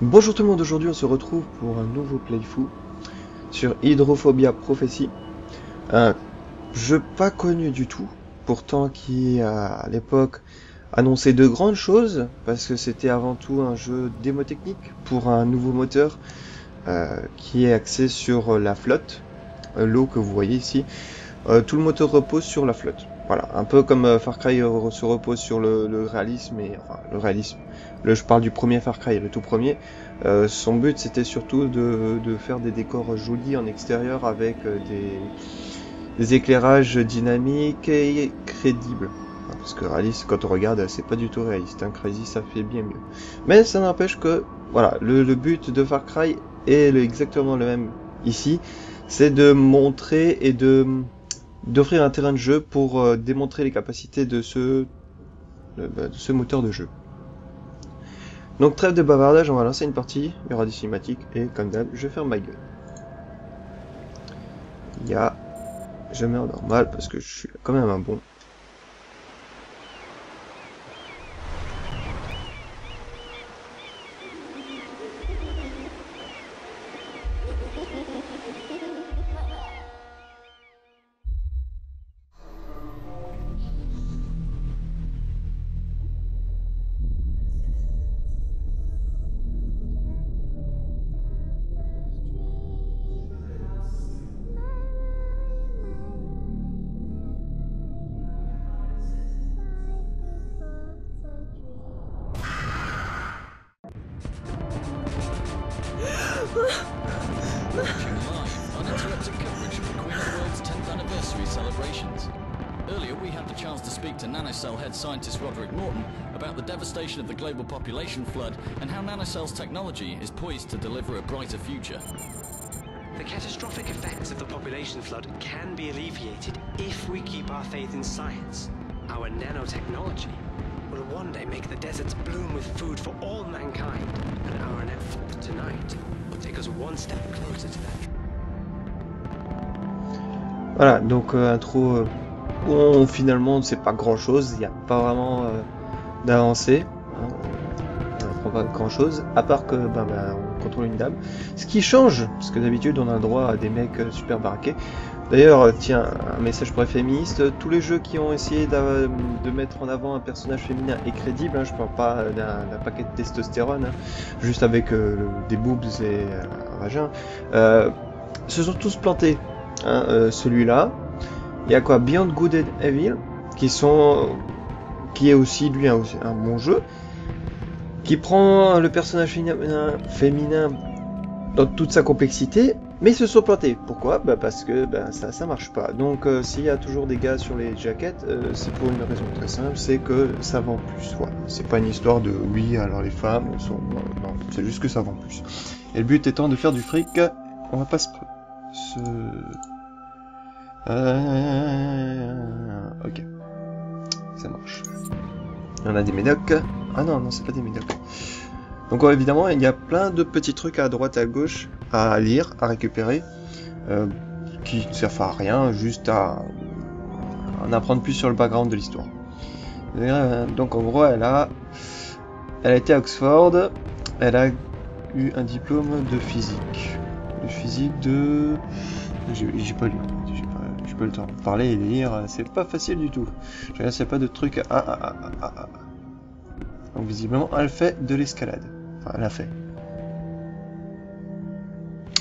Bonjour tout le monde, aujourd'hui on se retrouve pour un nouveau playthrough sur Hydrophobia Prophecy, un jeu pas connu du tout, pourtant qui à l'époque annonçait de grandes choses, parce que c'était avant tout un jeu démotechnique pour un nouveau moteur qui est axé sur la flotte, l'eau que vous voyez ici. Tout le moteur repose sur la flotte. Voilà, un peu comme Far Cry se repose sur le réalisme, et enfin le réalisme. Je parle du premier Far Cry, le tout premier. Son but c'était surtout de faire des décors jolis en extérieur avec des éclairages dynamiques et crédibles. Parce que réaliste, quand on regarde, c'est pas du tout réaliste. Hein. Crazy, ça fait bien mieux. Mais ça n'empêche que, voilà, le but de Far Cry est exactement le même ici. C'est de montrer et d'offrir un terrain de jeu pour démontrer les capacités de ce moteur de jeu. Donc trêve de bavardage, on va lancer une partie, il y aura des cinématiques et comme d'hab, je ferme ma gueule. Je mets en normal parce que je suis quand même un bon. Launching live, uninterrupted coverage of the Queen of the World's 10th anniversary celebrations. Earlier, we had the chance to speak to NanoCell head scientist Roderick Norton about the devastation of the global population flood and how NanoCell's technology is poised to deliver a brighter future. The catastrophic effects of the population flood can be alleviated if we keep our faith in science. Our nanotechnology will one day make the deserts bloom with food for all mankind, and our effort tonight will take us one step closer to that. Voilà, donc intro où finalement c'est pas grand chose, il n'y a pas vraiment d'avancée. Hein. On n'apprend pas grand chose, à part que on contrôle une dame. Ce qui change, parce que d'habitude on a le droit à des mecs super baraqués. D'ailleurs, tiens, un message pour les féministes, tous les jeux qui ont essayé de mettre en avant un personnage féminin et crédible, hein, je parle pas d'un paquet de testostérone, hein, juste avec des boobs et un vagin, se sont tous plantés. Hein, celui-là, il y a quoi, Beyond Good and Evil, qui est aussi lui un bon jeu, qui prend le personnage féminin dans toute sa complexité, mais ils se sont plantés. Pourquoi? Parce que ça marche pas. Donc s'il y a toujours des gars sur les jaquettes, c'est pour une raison très simple, c'est que ça vend plus. Voilà. C'est pas une histoire de oui, alors les femmes sont... Non, c'est juste que ça vend plus. Et le but étant de faire du fric, on va pas se... Ok. Ça marche. On a des médocs. Ah non, c'est pas des médocs. Donc évidemment, il y a plein de petits trucs à droite et à gauche à lire, à récupérer, qui ne servent à rien, juste à en apprendre plus sur le background de l'histoire. Donc en gros, elle a été à Oxford, elle a eu un diplôme de physique. J'ai pas lu, j'ai pas le temps de parler et lire, c'est pas facile du tout. Je regarde s'il n'y a pas de trucs Donc visiblement, elle fait de l'escalade. Enfin, elle a fait.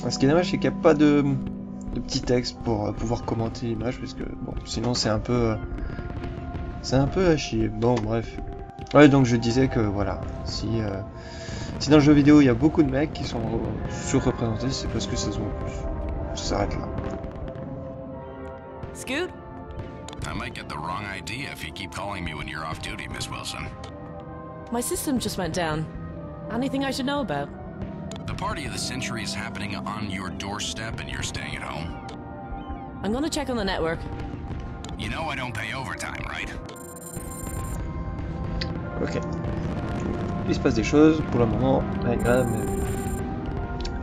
Ce qui est dommage, c'est qu'il n'y a pas de petit texte pour pouvoir commenter l'image, parce que bon, sinon c'est un peu à chier. Bon, bref. Ouais, donc je disais que voilà, si dans le jeu vidéo il y a beaucoup de mecs qui sont surreprésentés, c'est parce que ça se voit plus. Ça s'arrête là. Scoot? I might get the wrong idea if you keep calling me when you're off duty, Miss Wilson. My system just went down. Anything I should know about? The party of the century is happening on your doorstep and you're staying at home. I'm gonna check on the network. You know I don't pay overtime, right? Ok. Il se passe des choses, pour le moment, rien de grave, mais...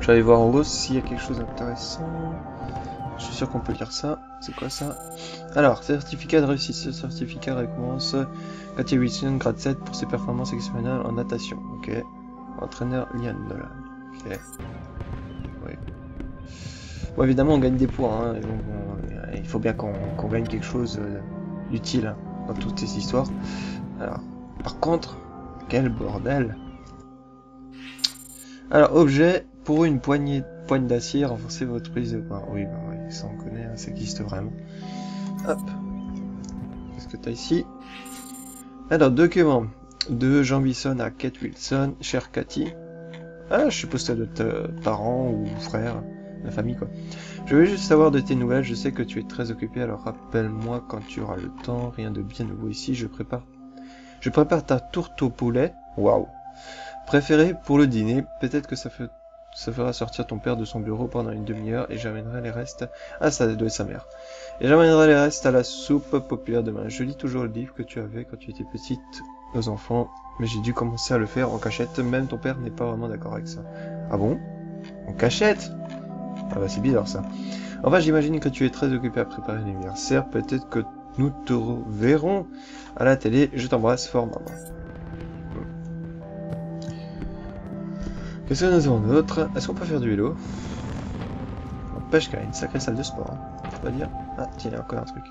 Je vais aller voir en haut s'il y a quelque chose d'intéressant. Je suis sûr qu'on peut lire ça. C'est quoi ça? Alors, certificat de réussite. Ce certificat récompense Cathy Wilson, grade 7 pour ses performances exceptionnelles en natation. Ok. Entraîneur Lian Nolan. Ok. Oui. Bon, évidemment, on gagne des points. Hein, et donc, il faut bien qu'on gagne quelque chose d'utile hein, dans toutes ces histoires. Alors, par contre, quel bordel. Alors, objet, pour une poigne d'acier, renforcez votre prise de poing. Oui, bah oui, ça on connaît, hein, ça existe vraiment. Hop. Qu'est-ce que t'as ici? Alors, documents. De Jean Bisson à Kate Wilson, chère Cathy. Ah, je suppose que t'as d'autres parents ou frères, la famille quoi. Je veux juste savoir de tes nouvelles, je sais que tu es très occupé, alors rappelle-moi quand tu auras le temps, rien de bien nouveau ici, je prépare ta tourte au poulet, waouh, préférée pour le dîner, peut-être que ça fera sortir ton père de son bureau pendant une demi-heure et j'amènerai les restes, ah ça doit être sa mère, et j'amènerai les restes à la soupe populaire demain, je lis toujours le livre que tu avais quand tu étais petite aux enfants, mais j'ai dû commencer à le faire en cachette, même ton père n'est pas vraiment d'accord avec ça. Ah bon? En cachette? Ah bah c'est bizarre ça. Enfin j'imagine que tu es très occupé à préparer l'anniversaire, peut-être que nous te reverrons à la télé, je t'embrasse fort maman. Qu'est-ce que nous avons d'autre? Est-ce qu'on peut faire du vélo? N'empêche qu'il y a une sacrée salle de sport, hein. On va dire. Ah tiens, il y a encore un truc.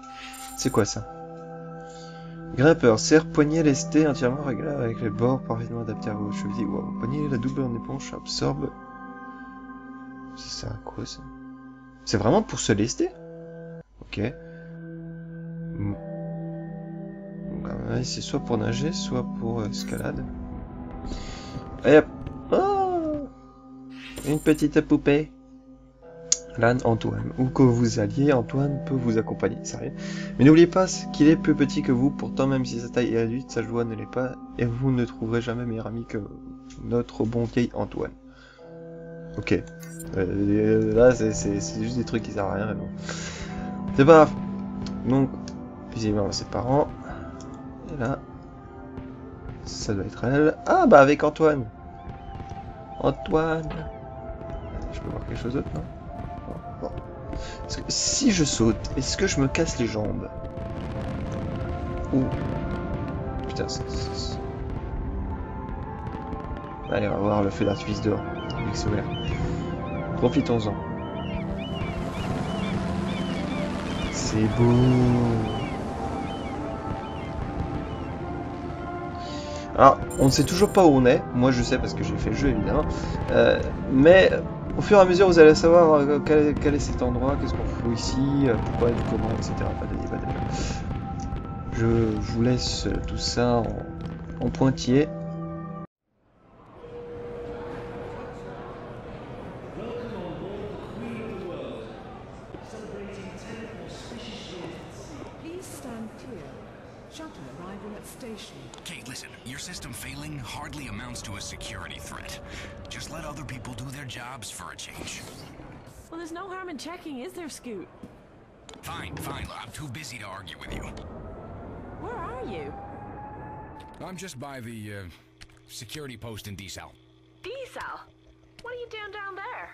C'est quoi ça? Grimpeur, serre poignet lesté entièrement réglable avec les bords parfaitement adaptés à vos chevilles. Wow, poignet la double en éponge absorbe. Ça sert à quoi ça? C'est vraiment pour se lester? Ok. C'est soit pour nager, soit pour escalade. Et hop. Oh, une petite poupée. L'âne Antoine. Où que vous alliez, Antoine peut vous accompagner. Sérieux. Mais n'oubliez pas qu'il est plus petit que vous. Pourtant, même si sa taille est réduite, sa joie ne l'est pas. Et vous ne trouverez jamais meilleur ami que notre bon vieil Antoine. Ok. Là, c'est juste des trucs qui servent à rien. Mais bon. C'est pas grave. Donc, visiblement, ses parents. Et là, ça doit être elle. Ah, bah avec Antoine. Antoine. Je peux voir quelque chose d'autre, non? Bon. Parce que si je saute, est-ce que je me casse les jambes? Ouh. Putain, Allez, on va voir le feu d'artifice dehors. XOR. Profitons-en. C'est beau. Alors, on ne sait toujours pas où on est. Moi, je sais parce que j'ai fait le jeu, évidemment. Mais au fur et à mesure, vous allez savoir quel est cet endroit, qu'est-ce qu'on fout ici, pourquoi, comment, etc. Je vous laisse tout ça en pointillé. Kate, listen, your system failing hardly amounts to a security threat. Just let other people do their jobs for a change. Well, there's no harm in checking, is there, Scoot? Fine, fine. I'm too busy to argue with you. Where are you? I'm just by the, security post in D-Cell. D-Cell? What are you doing down there?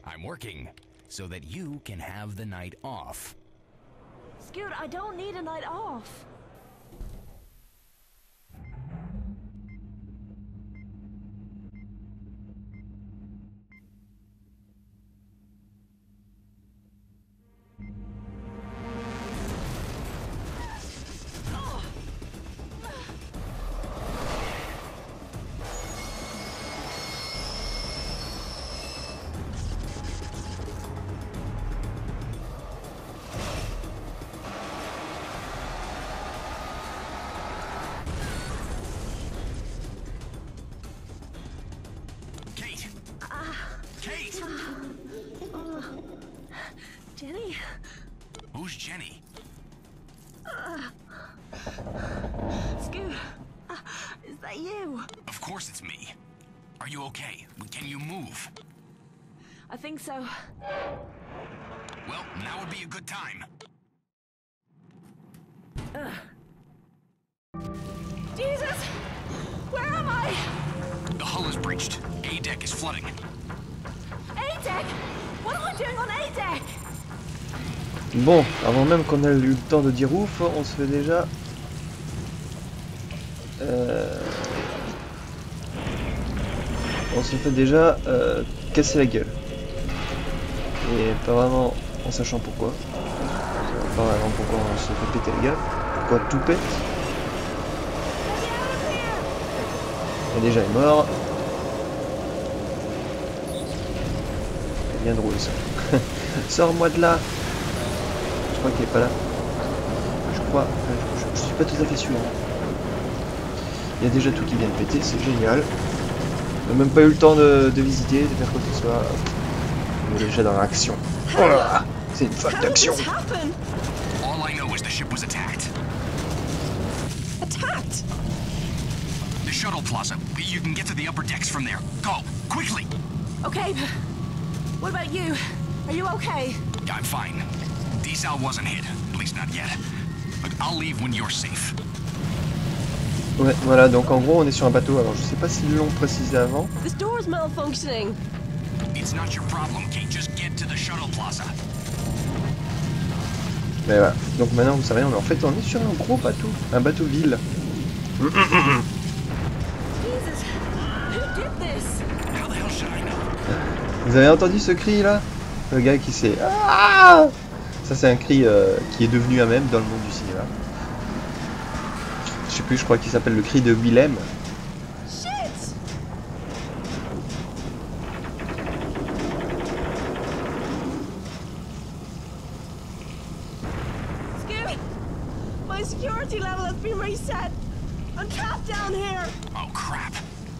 I'm working so that you can have the night off. Scoot, I don't need a night off. Kate! Jenny? Who's Jenny? Scoot, is that you? Of course it's me. Are you okay? Can you move? I think so. Well, now would be a good time. Jesus! Where am I? The hull is breached. A-deck is flooding. A-deck? What am I doing on A-deck? Bon, avant même qu'on ait eu le temps de dire ouf, on se fait déjà... on se fait déjà casser la gueule. Et pas vraiment en sachant pourquoi. Pas vraiment pourquoi on se fait péter la gueule. Pourquoi tout pète. Et déjà est mort. C'est bien drôle ça. Sors-moi de là. Je crois qu'il est pas là. Je crois. Je suis pas tout à fait sûr. Il y a déjà tout qui vient de péter, c'est génial. On n'a même pas eu le temps de visiter, de faire quoi que ce soit. On est déjà dans l'action. Oh là là, c'est une phase d'action. All I know is the ship was attacked. Attacked? The shuttle plaza. You can get to the upper decks from there. Go, quickly! Okay, but what about you? Are you okay? I'm fine. Desal wasn't hit, at least not yet. But I'll leave when you're safe. Ouais, voilà, donc en gros on est sur un bateau, alors je sais pas s'ils l'ont précisé avant. This door's malfunctioning. It's not your problem, Kate. Just get to the shuttle plaza. Mais voilà, donc maintenant vous savez, en fait on est sur un gros bateau, un bateau ville. Jesus, who did this? How the hell should I know? Vous avez entendu ce cri là? Le gars qui s'est... Ah, ça c'est un cri qui est devenu un mème dans le monde du cinéma. Je sais plus, je crois qu'il s'appelle le cri de Willem. Shit! Scoot! My security level has been reset. I'm trapped down here. Oh, crap.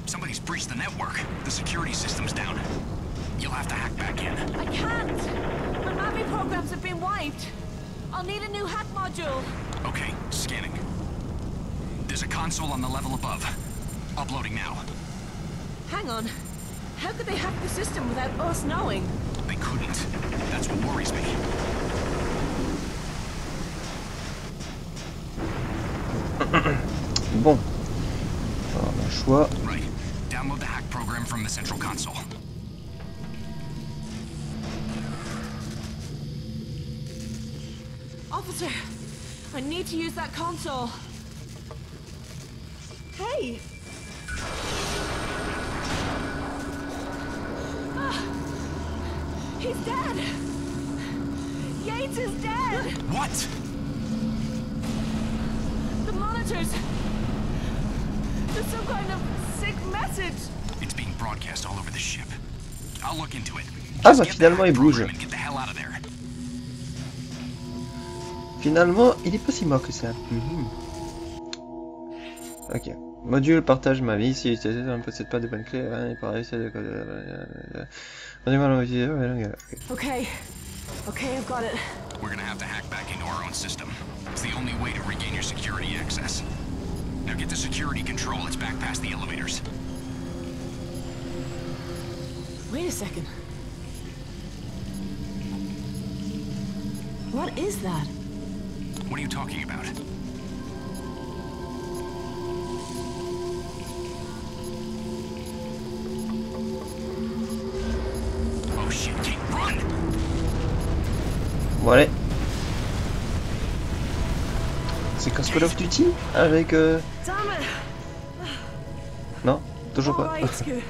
Somebody's breached the network. The security system's down. You'll have to hack back in. I can't. My mapping programs have been wiped. I'll need a new hack module. Okay, scanning. There's a console on the level above. Uploading now. Hang on. How could they hack the system without us knowing? They couldn't. That's what worries me. Bon. Alors, un choix. Right. Download the hack program from the central console. Officer, I need to use that console. Hey! Ah, he's dead! Yates is dead! What? The monitors! There's some kind of sick message! It's being broadcast all over the ship. I'll look into it. Ah Just bah get the finalement hack il bouge. program and get the hell out of there. Finalement, il est pas si mort que ça. Ok. Module partage ma vie. Si tu ne possède pas de bonne clé, il paraît c'est de Okay. Okay, I've got it. We're gonna have to hack back into our own system. It's the only way to regain your security access. Now get to security control. It's back past the elevators. Wait a second. What is that? What are you talking about? Oh shit, Kate, run! Bon allez. C'est comme Call of Duty avec Damn it! Non, toujours pas. Alright, Scoot.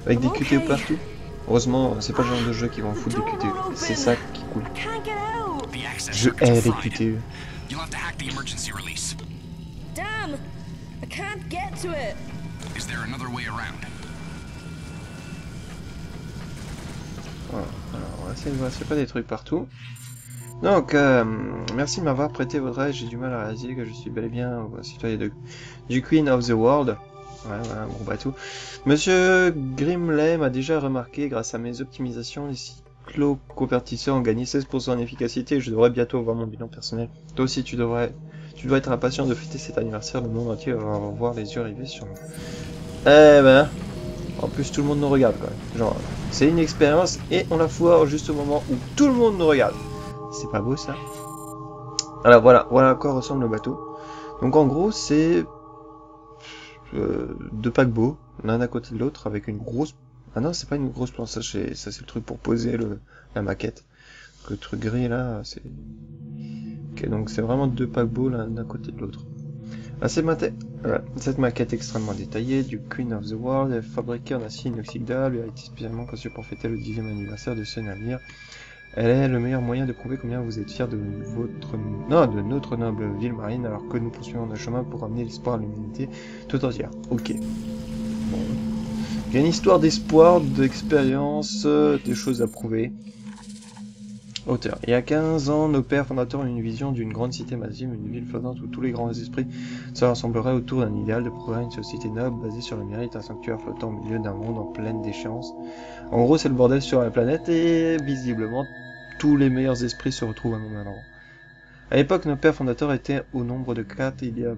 Avec des QTE partout. Heureusement, c'est pas le genre de jeu qui vont foutre des QTE. C'est ça qui est cool. I can't get out! The access Je circuits hais are les fried. QTE. You'll have to hack the emergency release. Damn! I can't get to it! Is there another way around? Voilà. Alors, on va essayer de voir s'il n'y a pas des trucs partout. Donc, merci de m'avoir prêté votre aide. J'ai du mal à réaliser que je suis bel et bien citoyen du Queen of the World. Ouais, voilà, bon bateau. Monsieur Grimley m'a déjà remarqué, grâce à mes optimisations, les cyclo-convertisseurs ont gagné 16% en efficacité et je devrais bientôt voir mon bilan personnel. Toi aussi, tu dois être impatient de fêter cet anniversaire. Le monde entier va voir les yeux rivés sur nous. Eh ben, en plus tout le monde nous regarde quand même. Genre, c'est une expérience et on la foire juste au moment où tout le monde nous regarde. C'est pas beau ça? Alors voilà à quoi ressemble le bateau. Donc en gros, c'est deux paquebots, l'un à côté de l'autre, avec une grosse... Ah non, c'est pas une grosse planche, ça c'est le truc pour poser la maquette. Le truc gris là, c'est... Ok, donc c'est vraiment deux paquebots l'un à côté de l'autre. Cette maquette extrêmement détaillée du Queen of the World est fabriquée en acier inoxydable et a été spécialement conçue pour fêter le 10e anniversaire de ce navire. Elle est le meilleur moyen de prouver combien vous êtes fiers de notre noble ville marine alors que nous poursuivons notre chemin pour ramener l'espoir à l'humanité tout entière. Ok. Bon. Il y a une histoire d'espoir, d'expérience, des choses à prouver. Auteur. Il y a 15 ans, nos pères fondateurs ont eu une vision d'une grande cité massive, une ville flottante où tous les grands esprits se rassembleraient autour d'un idéal de progrès, une société noble basée sur le mérite, un sanctuaire flottant au milieu d'un monde en pleine déchéance. En gros, c'est le bordel sur la planète et visiblement, tous les meilleurs esprits se retrouvent à un même endroit. À l'époque, nos pères fondateurs étaient au nombre de 4 et il y a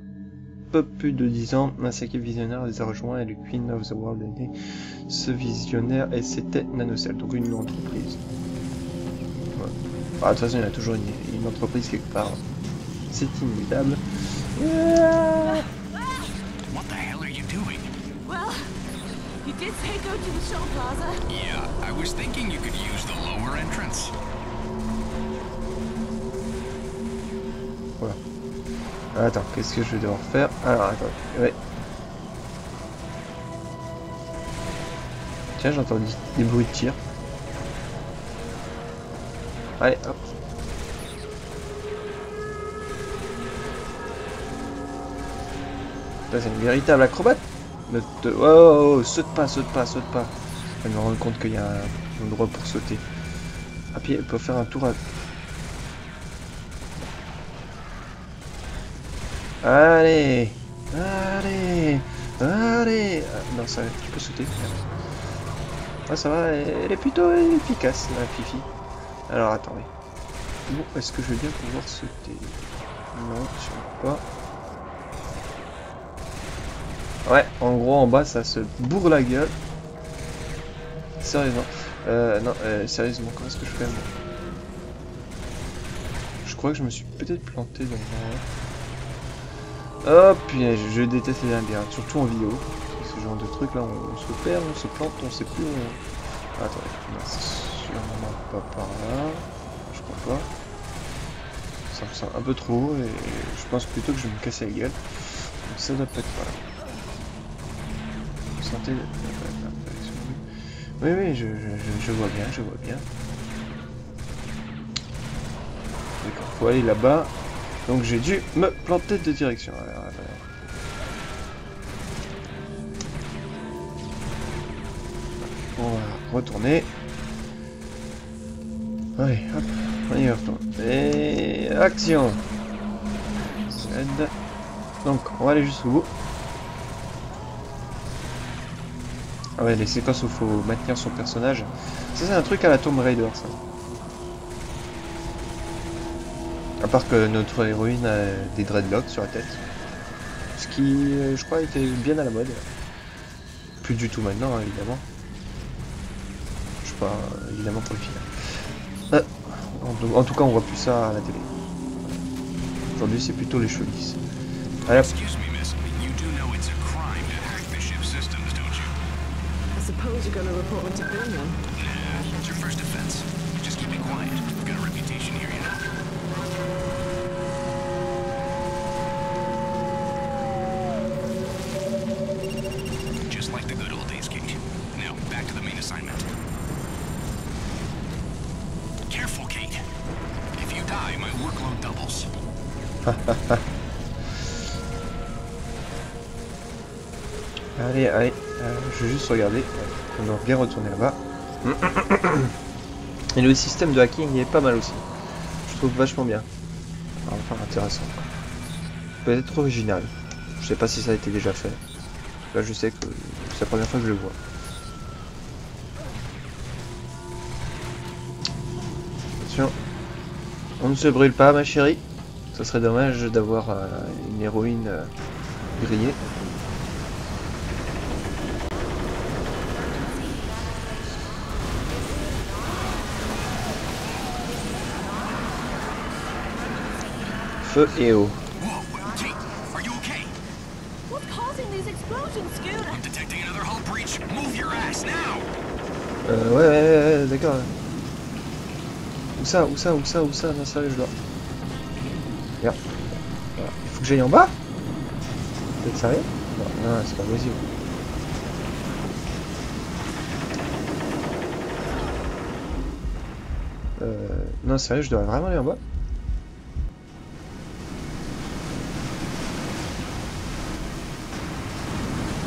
peu plus de 10 ans, un équipe visionnaire les a rejoints et le Queen of the World est né. Ce visionnaire, et c'était NanoCell, donc une entreprise. Ah, de toute façon, il y a toujours une entreprise quelque part. C'est inévitable. What the hell are you doing? Well, you did say go to the show plaza. Yeah, I was thinking you could use the lower entrance. Voilà. Attends, qu'est-ce que je vais devoir faire? Alors, attends. Ouais. Tiens, j'entends des bruits de tir. Allez, hop. Là, c'est une véritable acrobate. Oh, saute pas. Je vais me rendre compte qu'il y a un endroit pour sauter. Ah, puis elle peut faire un tour à... Allez. Non, ça, tu peux sauter. Ah, ça va, elle est plutôt efficace, la Fifi. Alors attendez. Où est-ce que je vais bien pouvoir sauter? Non, sûrement pas. Ouais, en gros en bas ça se bourre la gueule. Sérieusement. Non, sérieusement, comment est-ce que je fais moi? Je crois que je me suis peut-être planté dans le... Oh punaise, je déteste les labyrinthes, surtout en vidéo. Ce genre de truc là, on se perd, on se plante, on sait plus où on... Attendez, non, c'est sûrement pas par là. Je crois pas. Ça me semble un peu trop haut et je pense plutôt que je vais me casser la gueule. Donc ça doit pas être par là. Vous sentez... Oui, je vois bien. D'accord, faut aller là-bas. Donc j'ai dû me planter de direction. Alors, on va retourner. Allez, hop, on y retourne. Et action. Donc, on va aller jusqu'au bout. Ah ouais, les séquences où il faut maintenir son personnage. Ça, c'est un truc à la Tomb Raider, ça. À part que notre héroïne a des dreadlocks sur la tête. Ce qui, je crois, était bien à la mode. Plus du tout maintenant, hein, évidemment. Je sais pas, évidemment pour le film. En tout cas, on voit plus ça à la télé. Aujourd'hui, c'est plutôt les cheveux lisses. Allez, hop. Excuse me, miss. You do know it's a crime to hack the ship's systems, don't you? I suppose you're gonna report me to Birmingham. Nah, it's your first offense. Just keep it quiet. We've got a reputation here, you know. Just like the good old days, Kate. Now, back to the main assignment. Careful, Kate. If you die, my workload doubles. Allez, je vais juste regarder. On va bien retourner là-bas. Et le système de hacking est pas mal aussi. Je trouve vachement bien. Enfin intéressant. Peut-être original. Je sais pas si ça a été déjà fait. Là je sais que c'est la première fois que je le vois. Attention. On ne se brûle pas ma chérie. Ça serait dommage d'avoir une héroïne grillée. Feu et eau. Whoa, Kate, are you okay? What's causing these explosions, Scoot? I'm detecting another hull breach. Move your ass now! Ouais, d'accord. Où ça? Non, sérieux, je dois... Regarde. Voilà. Il faut que j'aille en bas? Peut-être sérieux? Non, non, c'est pas possible. Non, sérieux, je dois vraiment aller en bas?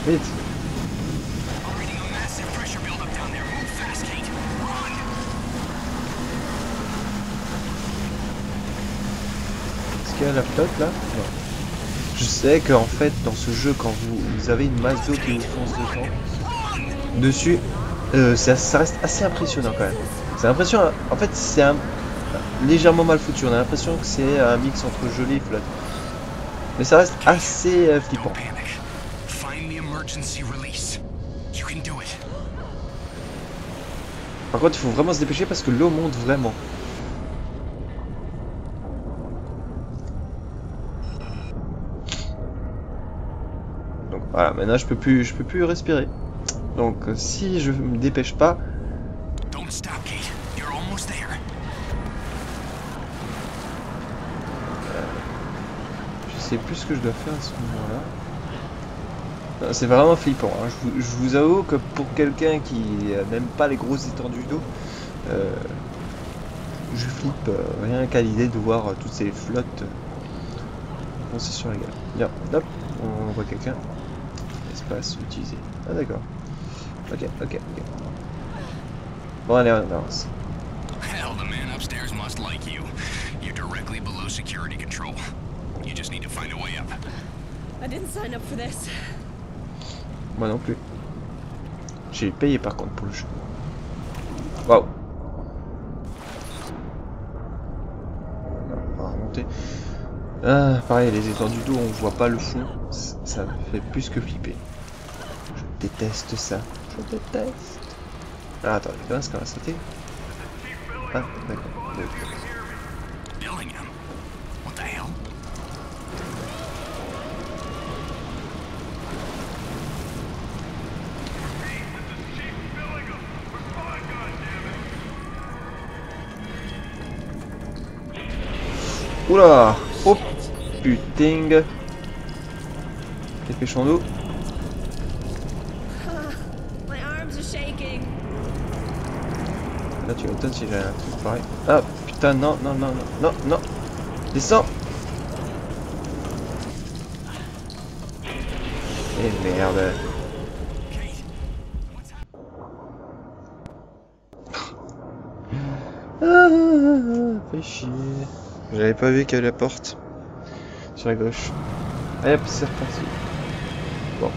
Vite! Est-ce qu'il y a la flotte là? Non. Je sais qu'en fait, dans ce jeu, quand vous avez une masse d'eau qui vous fonce dessus, ça reste assez impressionnant quand même. C'est impressionnant. En fait, c'est légèrement mal foutu. On a l'impression que c'est un mix entre gelée et flotte. Mais ça reste assez flippant. Par contre, il faut vraiment se dépêcher parce que l'eau monte vraiment. Donc voilà, maintenant je peux plus respirer. Donc si je me dépêche pas. Je sais plus ce que je dois faire à ce moment-là. C'est vraiment flippant, hein. Je vous avoue que pour quelqu'un qui n'aime pas les grosses étendues d'eau, je flippe rien qu'à l'idée de voir toutes ces flottes foncer sur la gare. Bien, hop, on voit quelqu'un. Espace utilisé. Ah d'accord. Ok. Bon allez, on avance. Hell, the man upstairs must like you. You're directly below security control. You just need to find a way up. I didn't sign up for this. Moi non plus. J'ai payé par contre pour le jeu. Waouh. On va remonter. Ah, pareil, les étendues d'eau, on voit pas le fond. Ça fait plus que flipper. Je déteste ça. Je déteste. Ah, attends, comment est-ce qu'on va sauter? Ah, d'accord. Billingham? What the hell? Oula! Oh putain! Dépêchons-nous. My arms are shaking. Là tu m'étonnes si j'ai un truc pareil. Ah putain, non. Descends! Eh merde. Fais chier. J'avais pas vu qu'il y avait la porte sur la gauche. Allez hop, c'est reparti. Bon.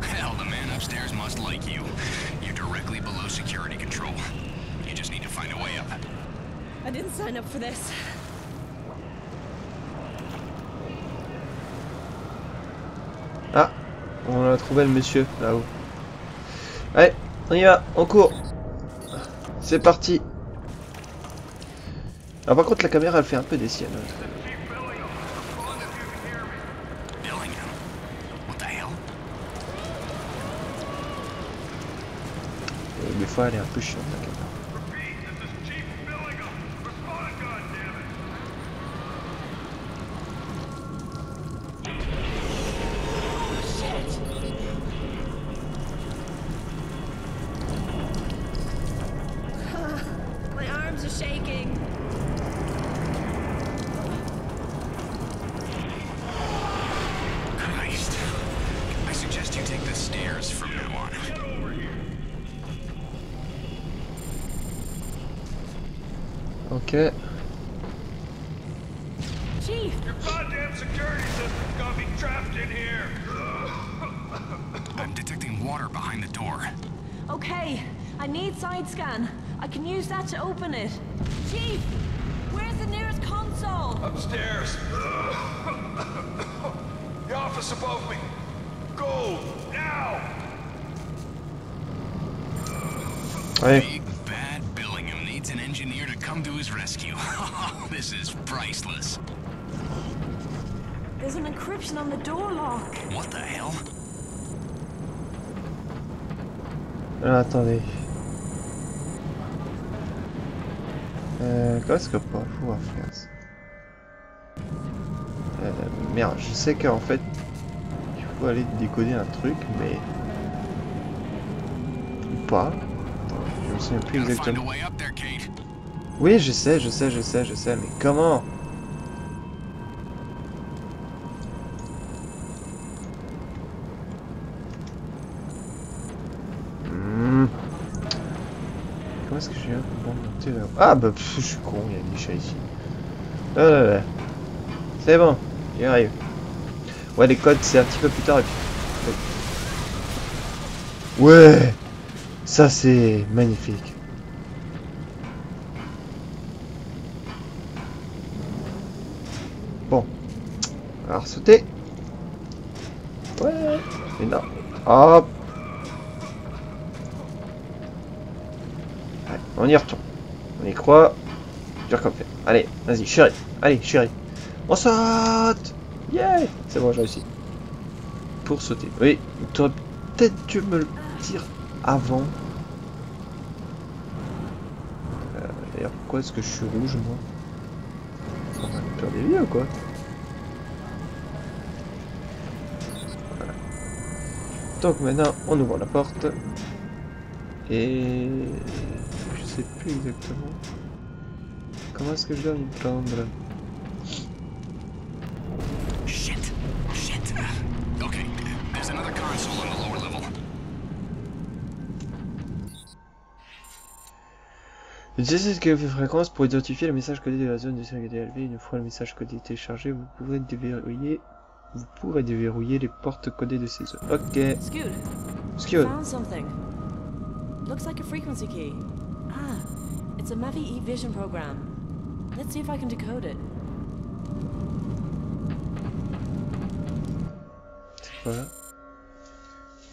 Hell, the man upstairs must like you. You're directly below security control. You just need to find a way up. I didn't sign up for this. Ah, on a trouvé le monsieur là-haut. Allez, on y va, on court. C'est parti. Alors par contre la caméra elle fait un peu des siennes. Des fois elle est un peu chiante la caméra. My arms are shaking. Christ. I suggest you take the stairs from now on. Ok. Chief! Your goddamn security system's got me trapped in here. I'm detecting water behind the door. Okay, I need side scan. I can use that to open it. Chief! Where's the nearest console? Upstairs. The office above me. Go, now! Ouais. Big bad Billingham needs an engineer to come to his rescue. This is priceless. There's an encryption on the door lock. What the hell? Alors, attendez. Comment est-ce qu'on va pouvoir faire ça? Merde, je sais qu'en fait, il faut aller décoder un truc, mais... Ou pas. Attends, je me souviens plus exactement. Oui, je sais, mais comment? Comment est-ce que je viens pour monter là? Ah bah pff, je suis con, il y a des chats ici. Oh là là. C'est bon, j'y arrive. Ouais, les codes c'est un petit peu plus tard et puis... Ouais, ça c'est magnifique. Bon, alors sauter. Ouais, mais non. Hop. Allez, on y retourne. On y croit. Dur comme fer. Allez, vas-y, chérie. Allez, chérie. On saute. Yeah. C'est bon, j'ai réussi. Pour sauter. Oui, tu aurais peut-être dû me le dire avant. D'ailleurs, pourquoi est-ce que je suis rouge, moi? Tu as des vies ou quoi? Voilà. Donc maintenant, on ouvre la porte. Et... je sais plus exactement. Comment est-ce que je dois m'y prendre? Shit. Okay, there's another console on the lower level. Utilisez cette fréquence pour identifier le message codé de la zone de sécurité élevée. Une fois le message codé téléchargé, vous pourrez déverrouiller les portes codées de ces zones. Ok. Scoot. Found something. Looks like a frequency key. Ah, it's a Mavi E-Vision program. Let's see if I can decode it. Voilà.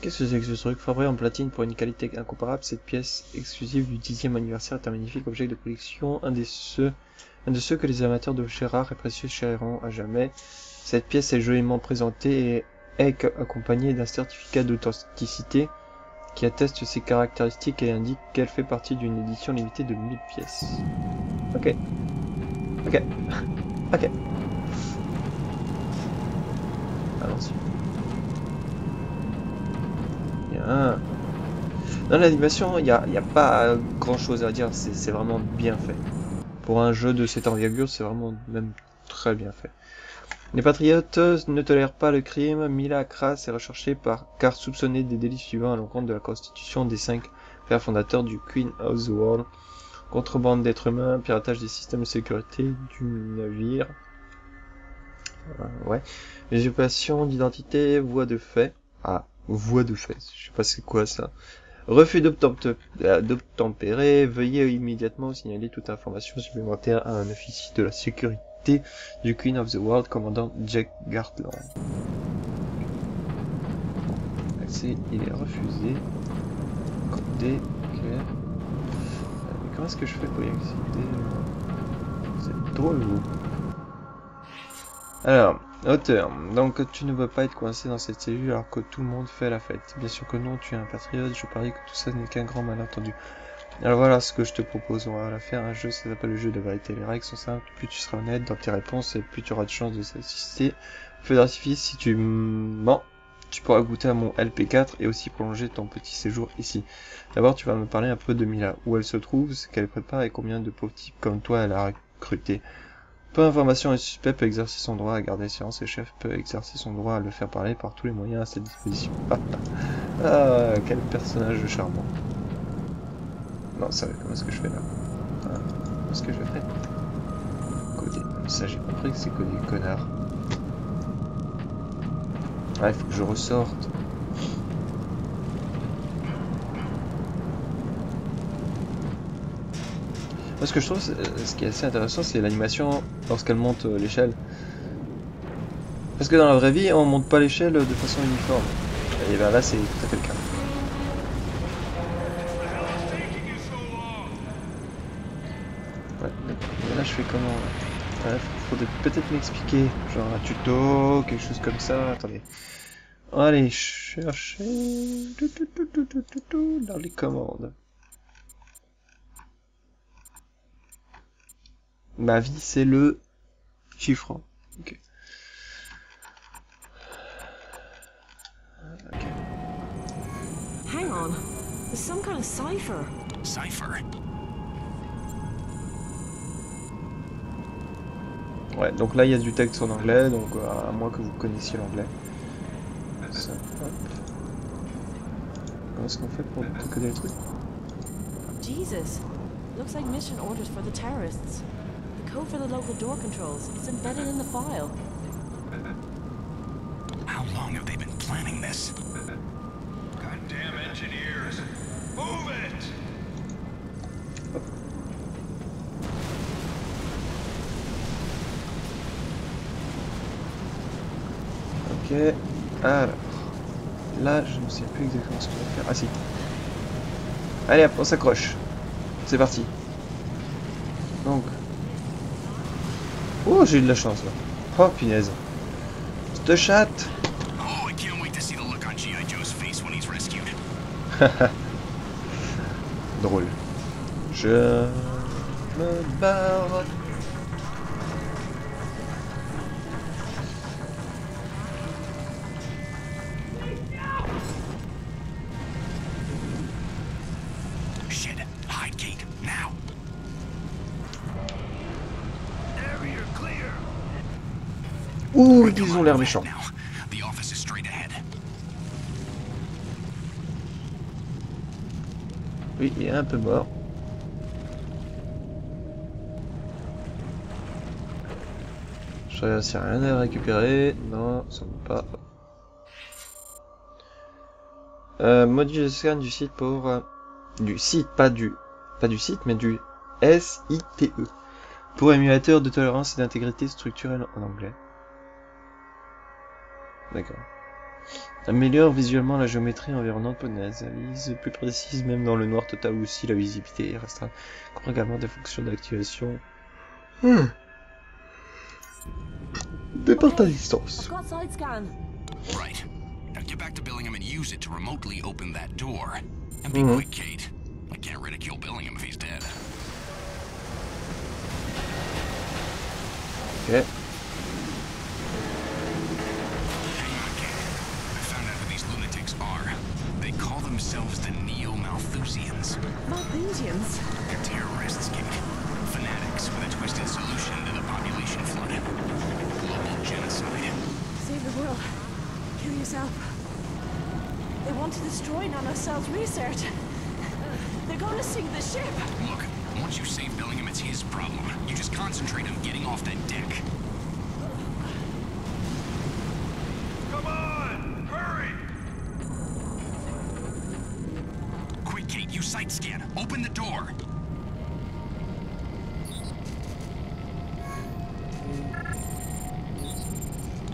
Qu'est-ce que c'est que ce truc? Fabriqué en platine pour une qualité incomparable, cette pièce exclusive du 10e anniversaire est un magnifique objet de collection, un de ceux que les amateurs d'objets rares et précieux chéreront à jamais. Cette pièce est joliment présentée et est accompagnée d'un certificat d'authenticité qui atteste ses caractéristiques et indique qu'elle fait partie d'une édition limitée de 1000 pièces. Ok. Ok. Ok. Allons-y. Dans l'animation, il n'y a pas grand chose à dire, c'est vraiment bien fait. Pour un jeu de cette envergure, c'est vraiment même très bien fait. Les patriotes ne tolèrent pas le crime. Mila Kras est recherchée car soupçonnée des délits suivants à l'encontre de la constitution des 5 pères fondateurs du Queen of the World. Contrebande d'êtres humains, piratage des systèmes de sécurité du navire. Ouais. Usurpation d'identité, voie de fait. Ah. Voie de fait, je sais pas c'est quoi ça. Refus d'obtempérer, veuillez immédiatement signaler toute information supplémentaire à un officier de la sécurité du Queen of the World, commandant Jack Gartland. Accès, il est refusé. Codé, ok. Mais comment est-ce que je fais pour y accéder? C'est drôle, vous. Alors, auteur, donc tu ne veux pas être coincé dans cette cellule alors que tout le monde fait la fête. Bien sûr que non, tu es un patriote, je parie que tout ça n'est qu'un grand malentendu. Alors voilà ce que je te propose, on va faire un jeu, ça s'appelle le jeu de la vérité. Les règles sont simples, plus tu seras honnête dans tes réponses et plus tu auras de chances de s'assister. Feu d'artifice, si tu mens, tu pourras goûter à mon LP4 et aussi prolonger ton petit séjour ici. D'abord tu vas me parler un peu de Mila, où elle se trouve, ce qu'elle prépare et combien de pauvres types comme toi elle a recruté. Peu d'informations, le suspect peut exercer son droit à garder silence et le chef peut exercer son droit à le faire parler par tous les moyens à sa disposition. Ah, quel personnage charmant. Non, sérieux, comment est-ce que je fais là? Comment est-ce que je fais? Coder. Ça, j'ai compris que c'est codé, connard. Ah, il faut que je ressorte. Moi, ce que je trouve, ce qui est assez intéressant, c'est l'animation lorsqu'elle monte l'échelle. Parce que dans la vraie vie, on monte pas l'échelle de façon uniforme. Et ben là, c'est tout à fait le cas. Ouais, mais là, je fais comment là? Faudrait peut-être m'expliquer. Genre un tuto, quelque chose comme ça. Attendez. Allez, chercher dans les commandes. Ma vie, c'est le chiffre. Ok. Ok. Hang on. There's some kind of cipher. Cipher? Ouais, donc là il y a du texte en anglais, donc à moins que vous connaissiez l'anglais. Ça, hop. Comment est-ce qu'on fait pour décoder le truc? Jesus. Looks like mission orders for the terrorists. The code for the local door controls. It's embedded in the file. How long have they been planning this? Goddamn engineers! Move it! Ok, alors, là je ne sais plus exactement ce qu'on va faire. Ah si. Allez hop, on s'accroche. C'est parti. Donc. Oh, j'ai eu de la chance là. Oh punaise. Cette chatte. Oh, I can't wait to see the look on G.I. Joe's face when he's rescued. Drôle. Je me barre. Shit, hide Kate, now. Area clear! Ouh, ils ont l'air méchants. Now, the office is straight ahead. Oui, il est un peu mort. Je regarde s'il n'y a rien à récupérer. Non, ça ne va pas. Module de scan du site pour... du site, pas du site, mais du SITE. Pour émulateur de tolérance et d'intégrité structurelle en anglais. D'accord. Améliore visuellement la géométrie environnante pour une analyse plus précise, même dans le noir total ou si la visibilité est restreinte. Comprend également des fonctions d'activation. Des portes à distance. I've got side scan. Right. Now get back to Billingham and use it to remotely open that door. And be quick, Kate. I can't ridicule Billingham if he's dead. Ok. Hang on, Kate. I found out who these lunatics are. They call themselves the Neo-Malthusians. Malthusians? They're terrorists, Kate. Fanatics with a twisted solution to the population flood. Global genocide. Save the world. Kill yourself. They want to destroy NanoCell's research. They're going to sink the ship. Look, once you save Billingham, it's his problem. You just concentrate on getting off that deck. Come on! Hurry! Quick, Kate, use sight scan. Open the door.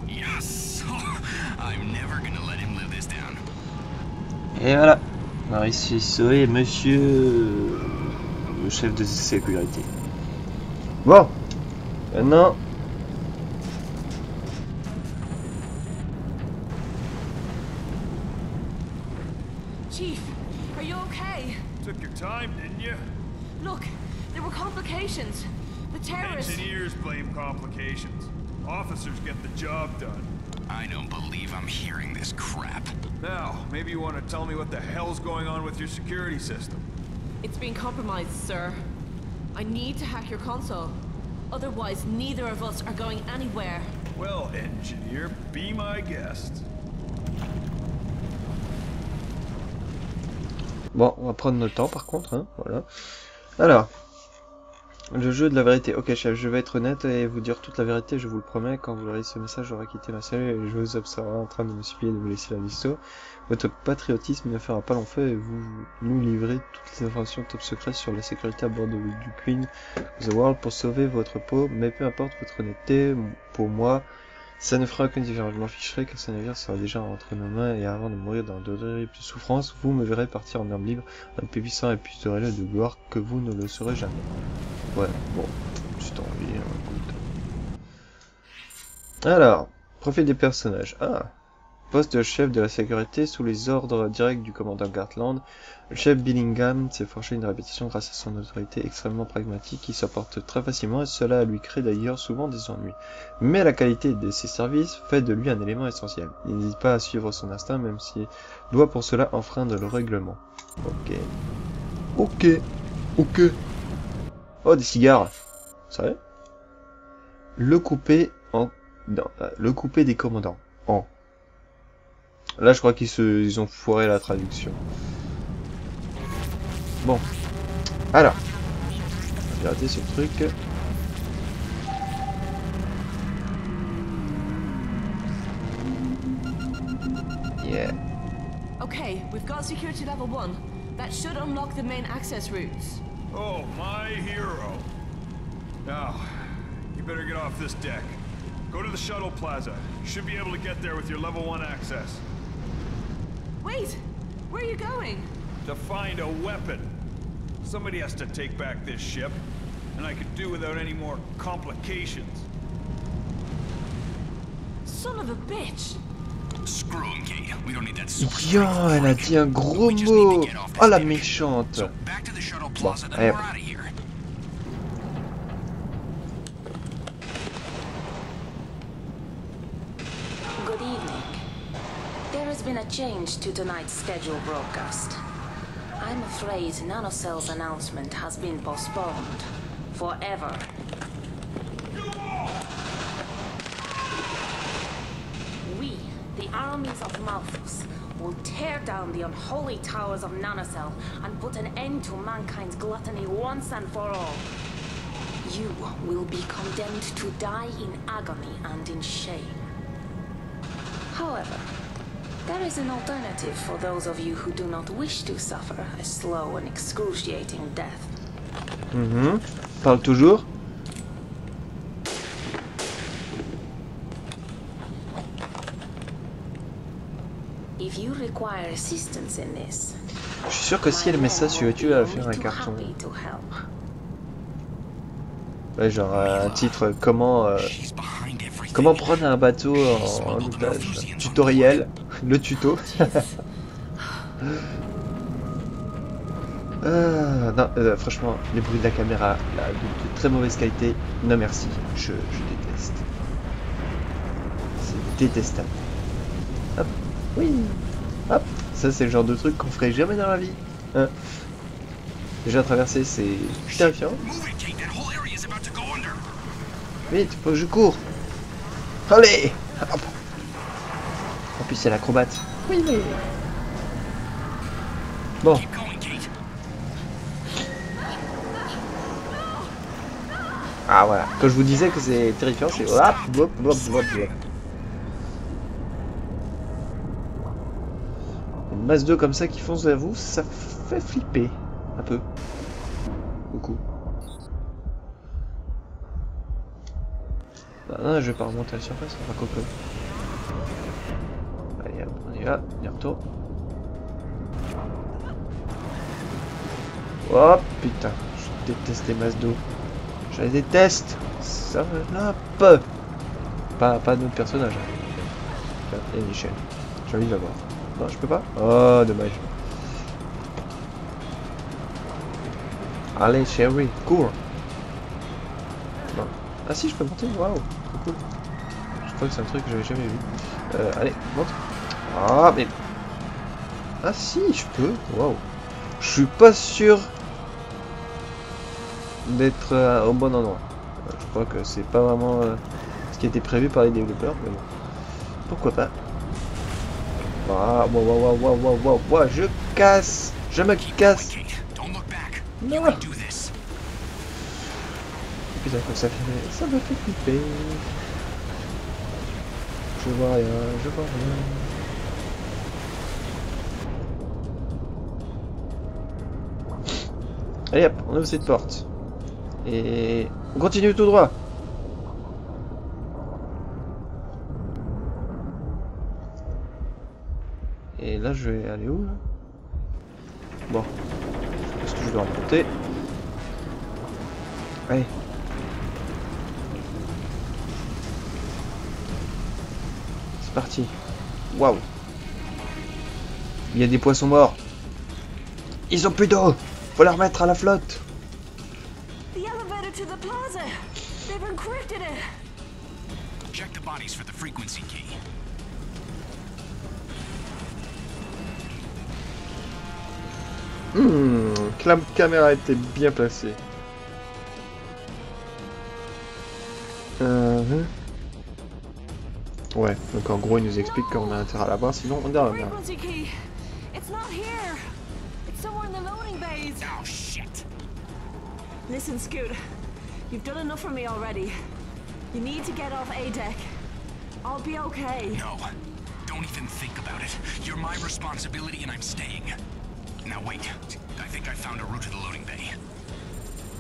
Yes! I'm never gonna let him live this down. Et voilà. On a réussi à sauver monsieur le chef de sécurité. Bon. Maintenant. Chief, are you okay? Took your time, didn't you? Look, there were complications. The terrorists... Engineers blame complications. Officers get the job done. I don't believe I'm hearing this crap. Now, maybe you want to tell me what the hell's going on with your security system. It's been compromised, sir. I need to hack your console. Otherwise, neither of us are going anywhere. Well, engineer, be my guest. Bon, on va prendre notre temps par contre, hein, voilà. Alors, le jeu de la vérité. Ok chef, je vais être honnête et vous dire toute la vérité, je vous le promets. Quand vous aurez ce message, j'aurai quitté ma cellule et je vous observerai en train de me supplier de vous laisser la visto. Votre patriotisme ne fera pas long feu et vous nous livrez toutes les informations top secrètes sur la sécurité à bord du Queen of the World pour sauver votre peau. Mais peu importe votre honnêteté, pour moi, ça ne fera aucune différence. Je m'en ficherai que ce navire sera déjà entre nos mains et avant de mourir dans d'horribles souffrances, vous me verrez partir en herbe libre, un peu puissant et plus de gloire que vous ne le serez jamais. Ouais, bon, j'ai envie, écoute. Alors, profil des personnages. Ah, poste de chef de la sécurité sous les ordres directs du commandant Gartland. Le chef Billingham s'est forgé une réputation grâce à son autorité extrêmement pragmatique qui s'apporte très facilement et cela lui crée d'ailleurs souvent des ennuis. Mais la qualité de ses services fait de lui un élément essentiel. Il n'hésite pas à suivre son instinct même s'il doit pour cela enfreindre le règlement. Ok. Ok. Ok. Oh, des cigares. Sérieux? Le coupé en... Non, le coupé des commandants. En. Là, je crois qu'ils ont foiré la traduction. Bon. Alors. J'ai raté ce truc. Yeah. Okay, we've got security level 1. That should unlock the main access routes. Oh, my hero. Now, you better get off this deck. Go to the shuttle plaza. You should be able to get there with your level 1 access. Wait! Where are you going? To find a weapon. Somebody has to take back this ship, and I could do without any more complications. Son of a bitch! Screw him, Kate. We don't need that super Bien, elle a dit un gros mot. Oh la méchante. So back to the shuttle Bon, plaza, then allez. we're out of here. Good evening. There has been a change to tonight's scheduled broadcast. I'm afraid NanoCell's announcement has been postponed. Forever. We, the armies of Malthus, will tear down the unholy towers of NanoCell and put an end to mankind's gluttony once and for all. You will be condemned to die in agony and in shame. However, there is an alternative for those of you who do not wish to suffer a slow and excruciating death. Parle toujours. If you require assistance in this, Je suis sûr que si elle met ça sur YouTube, elle va faire un carton. happy to help. Ouais, genre un titre comment She's behind everything. comment prendre un bateau en otage. Tutoriel, le tuto. Non, franchement, les bruits de la caméra, là, de très mauvaise qualité. Non merci, je déteste. C'est détestable. Hop, oui, hop. Ça c'est le genre de truc qu'on ferait jamais dans la vie. Hein. Déjà traverser, c'est terrifiant. Move it, Kate. That whole area is about to go under. Vite, faut que je cours. Allez, hop. En plus c'est l'acrobate. Oui, oui. Bon. Keep going, Kate. Ah voilà, quand je vous disais que c'est terrifiant, c'est hop, hop, hop, hop, hop. Une masse d'eau comme ça qui fonce vers vous, ça fait flipper. Un peu. Beaucoup. Bah, non, je vais pas remonter à la surface, on va coco. Allez hop, on y va, bientôt. Oh putain, je déteste les masses d'eau. Je les déteste. Ça va peu. Pas notre personnage. Tiens, il y a une échelle. J'ai envie de la voir. Non, je peux pas. Oh, dommage. Allez, chérie, cours. Non. Ah si, je peux monter. Waouh, trop cool. Je crois que c'est un truc que j'avais jamais vu. Allez, monte. Ah, mais... Ah si, je peux. Waouh. Je suis pas sûr d'être au bon endroit. Je crois que c'est pas vraiment ce qui était prévu par les développeurs, mais bon. Pourquoi pas. Ah, wow, je casse. Je me casse. Kate, don't look back. Non. You can do this. Putain, comme ça me fait flipper. Je vois rien, je vois rien. Allez hop, on ouvre cette porte. Et on continue tout droit. Et là, je vais aller où là? Bon. Est-ce que je dois remonter? Allez. C'est parti. Waouh. Il y a des poissons morts. Ils ont plus d'eau. Faut les remettre à la flotte. The elevator to the plaza. They've encrypted it. Check the bodies for the frequency key. La caméra était bien placée. Ouais, donc en gros il nous explique qu'on a intérêt à la voir, sinon on dort. Frequency key. It's not here. It's somewhere in the loading bays. Oh, shit. Listen, Scoot. You've done enough for me already. You need to get off A deck. I'll be okay. No. Don't even think about it. You're my responsibility and I'm staying. Now wait. I think I found a route to the loading bay.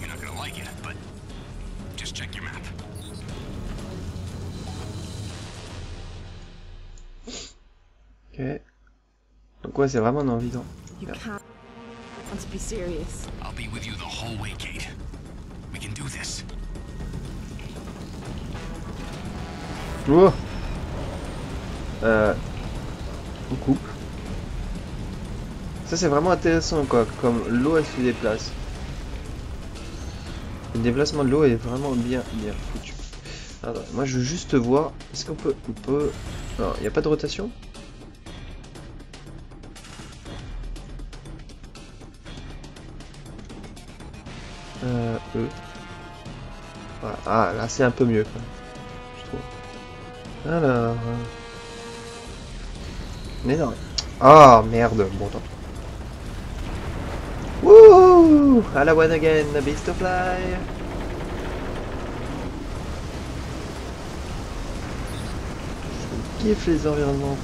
You're not gonna like it, but just check your map. Ok. Donc ouais, c'est vraiment un envie. You can't be serious. I'll be with you the whole way, Kate. We can do this. Oh. On coupe. Ça c'est vraiment intéressant quoi, comme l'eau elle se déplace. Le déplacement de l'eau est vraiment bien foutu. Alors, moi je veux juste voir, est-ce qu'on peut... Non, il n'y a pas de rotation? Voilà. Ah, là c'est un peu mieux quoi, je trouve. Alors... Mais non. Ah merde, bon tant pis. Wouh! À la one again, beast to fly! Je kiffe les environnements.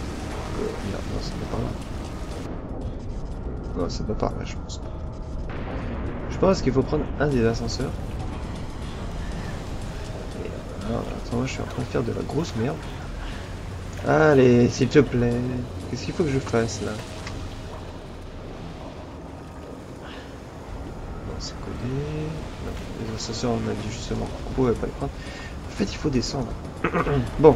Merde, non, ça va pas là. Non, ça va pas là, je pense. Je pense qu'il faut prendre un des ascenseurs. Et, alors, attends, moi je suis en train de faire de la grosse merde. Allez, s'il te plaît. Qu'est-ce qu'il faut que je fasse là? Non, c'est codé. Non, les ascenseurs, on a dit justement qu'on pouvait pas les prendre. En fait, il faut descendre. Bon.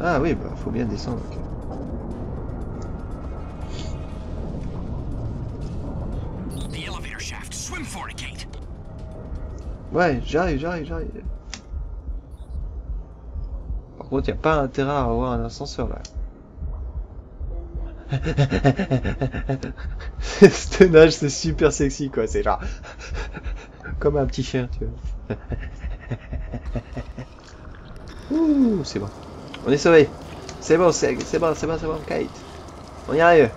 Ah oui, bah faut bien descendre. Okay. Ouais, j'arrive. Par contre, il n'y a pas intérêt à avoir un ascenseur là. Ce nage, c'est super sexy quoi, c'est genre comme un petit chien, tu vois. Ouh, c'est bon. On est sauvé. C'est bon, Kate. On y arrive.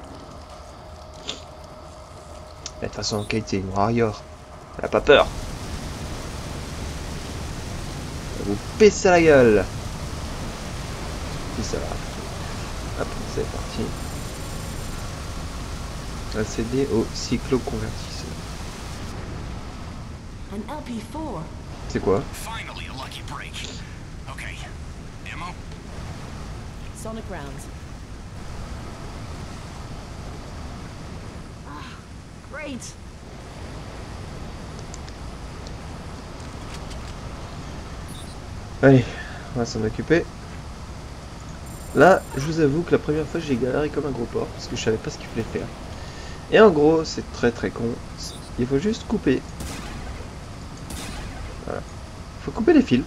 De toute façon, Kate, c'est une warrior. Elle a pas peur. Elle vous pisse à la gueule. Si ça va. Hop, c'est parti. Accéder au cyclo-convertisseur. An LP4. C'est quoi? Finally a lucky break. Okay. Ammo? Sonic rounds. Ah, great. Allez, on va s'en occuper. Là, je vous avoue que la première fois j'ai galéré comme un gros porc parce que je savais pas ce qu'il fallait faire. Et en gros, c'est très con. Il faut juste couper. Voilà. Il faut couper les fils.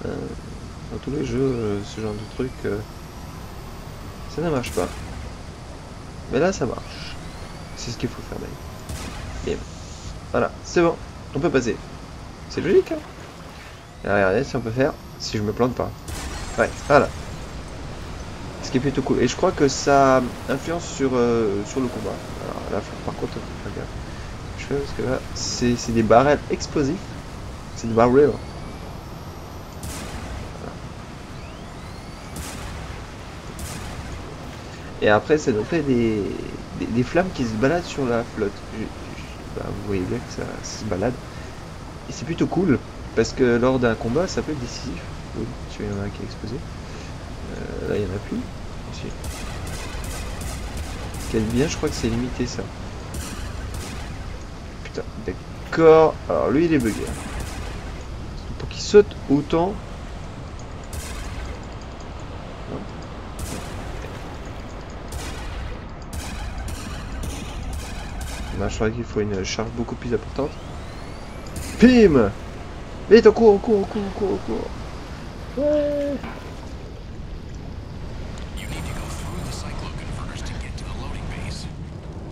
Dans tous les jeux, ce genre de truc, ça ne marche pas. Mais là, ça marche. C'est ce qu'il faut faire d'ailleurs. Bim. Voilà, c'est bon. On peut passer. C'est logique, hein? Et regardez si on peut faire, si je me plante pas. Ouais, voilà. Ce qui est plutôt cool. Et je crois que ça influence sur le combat. Alors là, par contre, faire gaffe. Je fais parce que là, c'est des barrels explosifs. C'est des barrels. Voilà. Et après, ça nous fait des flammes qui se baladent sur la flotte. Bah, vous voyez bien que ça se balade. Et c'est plutôt cool. Parce que lors d'un combat, ça peut être décisif. Oui, il y en a un qui est explosé. Là, il n'y en a plus. Ici. Ce qui est bien, je crois que c'est limité ça. Putain, D'accord. Alors lui il est bugué. Pour qu'il saute autant. Là, je crois qu'il faut une charge beaucoup plus importante. Pim! Vite, on court, on court, on court, on court, on court. Ouais.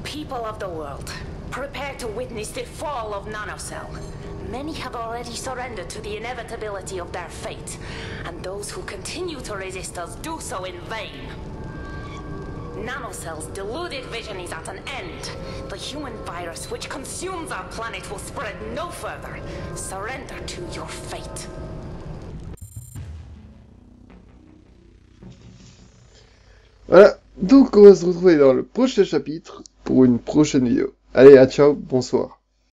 People of the world, prepare to witness the fall of Nanocell. Many have already surrendered to the inevitability of their fate, and those who continue to resist us do so in vain. Nanocell's deluded vision is at an end. The human virus which consumes our planet will spread no further. Surrender to your fate. Voilà, donc on va se retrouver dans le prochain chapitre pour une prochaine vidéo. Allez, à ciao, bonsoir.